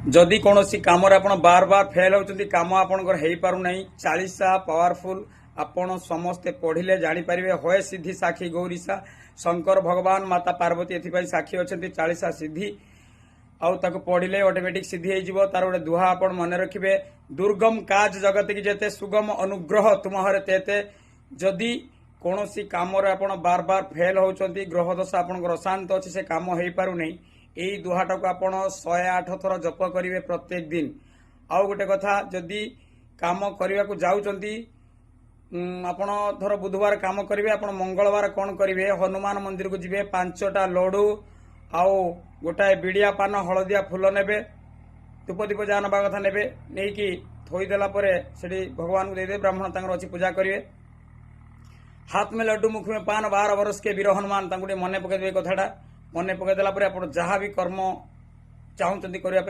जदि कौन कम बार बार फेल होती कम आपंकर हो पार ना 40टा पावरफुल आपण समस्ते पढ़िले जापर हय सिद्धि साक्षी गौरीसा शंकर भगवान माता पार्वती एथपाई साक्षी अच्छा 40टा सिद्धि आउ ताको पढ़िले ऑटोमेटिक सिद्धि हो तार गोटे दुहा आपण मन रखिए दुर्गम काज जगत की जेते सुगम अनुग्रह तुम्हारे तेते जदि कौन कम बार बार फेल होती ग्रह दशा आपंकर अशांत अच्छे से कम हो पार नहीं यही दुहाटा को आप 108 थर जप करेंगे प्रत्येक दिन। आउ गोटे कथा जदि काम करने को जाऊँगी आपण धर बुधवार काम करेंगे आप मंगलवार कौन करेंगे हनुमान मंदिर को जीवे 5टा लड्डू आउ गोटाए बिड़िया पान हलदिया फूल ने धूप दीप जहाँ नवा कथा ने नहीं कि थोईदेला से भगवान को देदे ब्राह्मण तक अच्छी पूजा करेंगे। हाथ में लड्डू मुख में पान 12 वर्ष के वीर हनुमान मन पकईदे कथाटा मन पकईदेला जहाँ भी कर्म चाहते करने